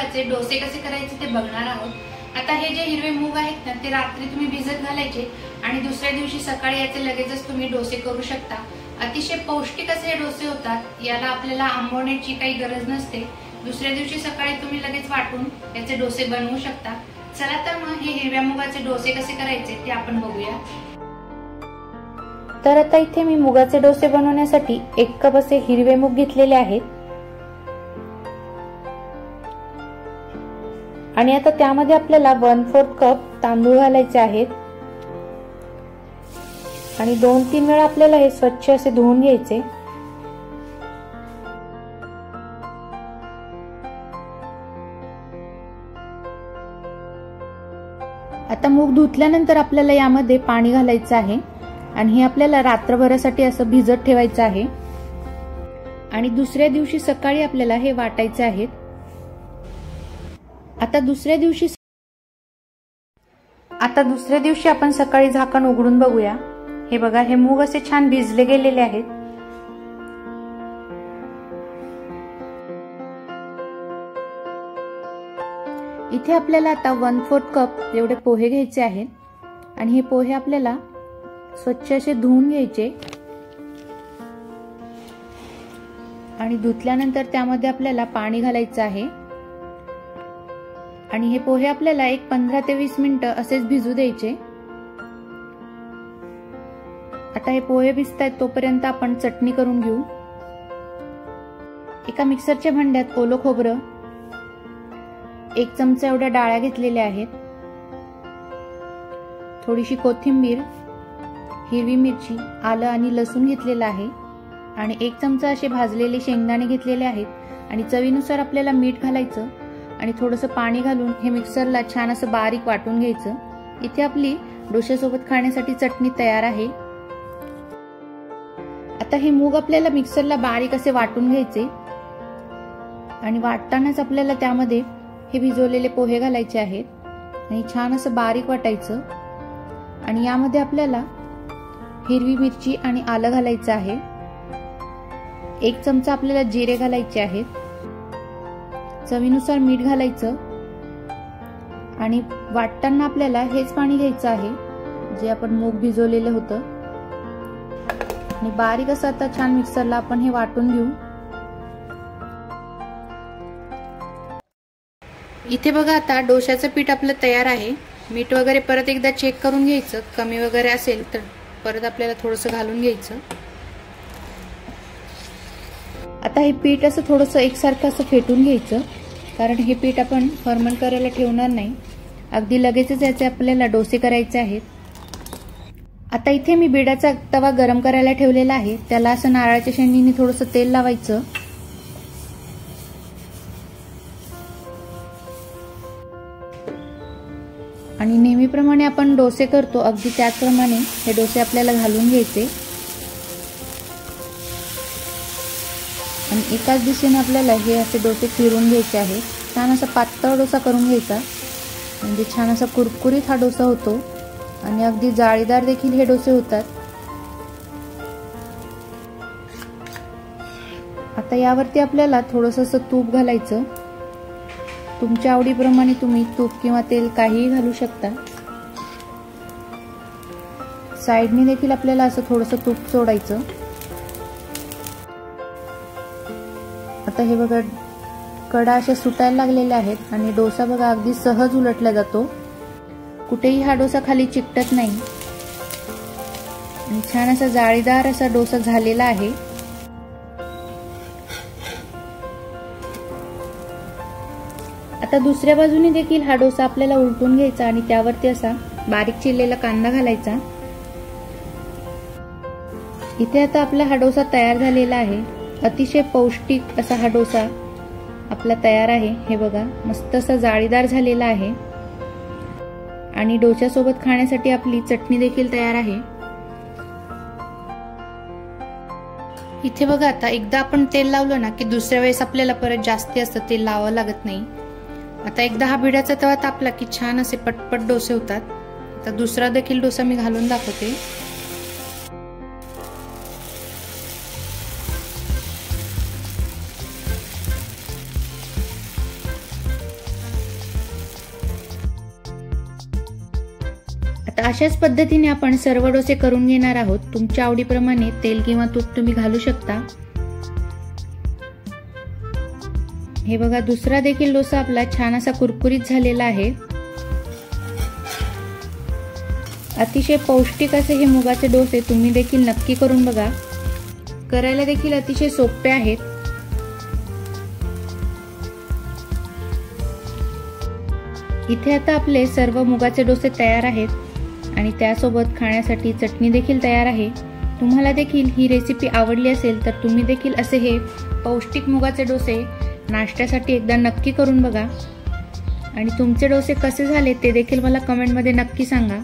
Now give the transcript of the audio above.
मुगाचे डोसे कसे करायचे ते बघणार आहोत। आता हे जे हिरवे मूग आहेत ना ते रात्री तुम्ही भिजत घालायचे आणि दुसऱ्या दिवशी सकाळी याचे लगेचच तुम्ही डोसे करू शकता। अतिशय पौष्टिक असे हे डोसे होतात। याला आपल्याला आंबवण्याची काही गरज नसते। दुसऱ्या दिवशी सकाळी तुम्ही लगेच वाटून याचे डोसे बनवू शकता। चला तर मग हे हिरव्या मुगाचे डोसे कसे करायचे ते आपण बघूया। तर आता इथे मी मुगाचे डोसे बनवण्यासाठी 1 कप असे हिरवे मूग घेतलेले आहेत आणि आता त्यामध्ये आपल्याला 1/4 कप तांदूळ घालायचे आहेत आणि 2-3 वेळा आपल्याला हे स्वच्छ असे धुवून घ्यायचे। आता मूग धुतल्यानंतर आपल्याला यामध्ये पाणी घालायचं आहे आणि हे आपल्याला रात्रभरासाठी असं भिजत ठेवायचं आहे आणि दुसऱ्या दिवशी सकाळी आपल्याला हे वाटायचे आहेत। आता दुसऱ्या दिवशी आपण सकाळी झाकण उघडून बघूया। हे बघा, हे मूग असे छान भिजले गेलेले आहेत। इथे आपल्याला आता 1/4 कप एवढे पोहे घ्यायचे आहेत आणि हे पोहे आपल्याला स्वच्छ असे धुवून घ्यायचे आणि धुतल्यानंतर त्यामध्ये आपल्याला पाणी घालायचं आहे आणि हे पोहे आपल्याला 15 ते 20 मिनिटं असेच भिजू द्यायचे। आता हे पोहे भिजतायत तोपर्यंत आपण चटणी करून घेऊ। एका मिक्सरच्या भांड्यात ओलं खोबरं, 1 चमचा एवढ्या डाळ्या घेतलेल्या आहेत, थोडीशी कोथिंबीर, हिरवी मिरची, आलं आणि लसूण घेतलेला आहे आणि 1 चमचा असे भाजलेले शेंगदाणे घेतलेले आहेत आणि चवीनुसार आपल्याला मीठ घालायचं आणि थोडंसं पाणी घालून हे मिक्सरला छान असं बारीक वाटून घ्यायचं। इथे आपली डोश्यासोबत खाण्यासाठी चटणी तयार आहे। आता हे मूग आपल्याला मिक्सरला बारीक असे वाटून घ्यायचे आणि वाटतानाच आपल्याला त्यामध्ये हे भिजवलेले पोहे घालायचे आहेत आणि छान असं बारीक वाटायचं आणि यामध्ये आपल्याला हिरवी मिरची आणि आलं घालायचं आहे। 1 चमचा आपल्याला जिरे घालायचे आहेत, चवीनुसार मीठ घालायचं आणि वाटताना आपल्याला हेच पाणी घ्यायचं आहे जे आपण मूग भिजवलेलं होतं आणि बारीक असं आता छान मिक्सरला आपण हे वाटून घेऊ। इथे बघा, आता डोश्याचं पीठ आपलं तयार आहे। मीठ वगैरे परत एकदा चेक करून घ्यायचं, कमी वगैरे असेल तर परत आपल्याला थोडंसं घालून घ्यायचं। आता हे पीठ असं थोडंसं एकसारखं असं फेटून घ्यायचं कारण हे पीठ आपण फर्मंट करायला ठेवणार नाही, अगदी लगेचच याचे आपल्याला डोसे करायचे आहेत। आता इथे मी बिडाचा तवा गरम करायला ठेवलेला आहे, त्याला असं नारळाच्या शेंडीने थोडंसं तेल लावायचं आणि नेहमीप्रमाणे आपण डोसे करतो अगदी त्याचप्रमाणे हे डोसे आपल्याला घालून घ्यायचे आणि एकाच दिशेने आपल्याला हे असे डोसे फिरून घ्यायचे आहेत। छान असा पातळ डोसा करून घ्यायचा म्हणजे छान असा कुरकुरीत हा डोसा होतो आणि अगदी जाळीदार देखील हे डोसे होतात। आता यावरती आपल्याला थोडंसं तूप घालायचं, तुमच्या आवडीप्रमाणे तुम्ही तूप किंवा तेल काहीही घालू शकता। साइडने देखील आपल्याला असं थोडंसं तूप सोडायचं। आता हे बघा, कडा अशा सुटायला लागलेल्या आहेत आणि डोसा बघा अगदी सहज उलटला जातो, कुठेही हा डोसा खाली चिकटत नाही आणि छान असा जाळीदार असा डोसा झालेला आहे। आता दुसऱ्या बाजूने देखील हा डोसा आपल्याला उलटून घ्यायचा आणि त्यावरती असा बारीक चिरलेला कांदा घालायचा। इथे आता आपला हा डोसा तयार झालेला आहे। अतिशय पौष्टिक असा हा डोसा आपला तयार आहे। हे बघा, मस्त असा जाळीदार झालेला आहे आणि डोश्यासोबत खाण्यासाठी आपली चटणी देखील तयार आहे। इथे बघा, आता एकदा आपण तेल लावलं ना की दुसऱ्या वेळेस आपल्याला परत जास्ती असं तेल लावावं लागत नाही। आता एकदा हा बिडाचा तवा तापला की छान असे पटपट डोसे होतात। आता दुसरा देखील डोसा मी घालून दाखवते। तर अशाच पद्धतीने आपण सर्व डोसे करून घेणार आहोत। तुमच्या आवडीप्रमाणे तेल किंवा तूप तुम्ही घालू शकता। हे बघा, दुसरा देखील डोसा आपला छान असा कुरकुरीत झालेला आहे। अतिशय पौष्टिक असे हे मुगाचे डोसे तुम्ही देखील नक्की करून बघा। करायला देखील अतिशय सोपे आहेत। इथे आता आपले सर्व मुगाचे डोसे तयार आहेत आणि त्यासोबत खाण्यासाठी चटणी देखील तयार आहे। तुम्हाला देखील ही रेसिपी आवडली असेल तर तुम्ही देखील असे हे पौष्टिक मुगाचे डोसे नाश्त्यासाठी एकदा नक्की करून बघा आणि तुमचे डोसे कसे झाले ते देखील मला कमेंटमध्ये नक्की सांगा।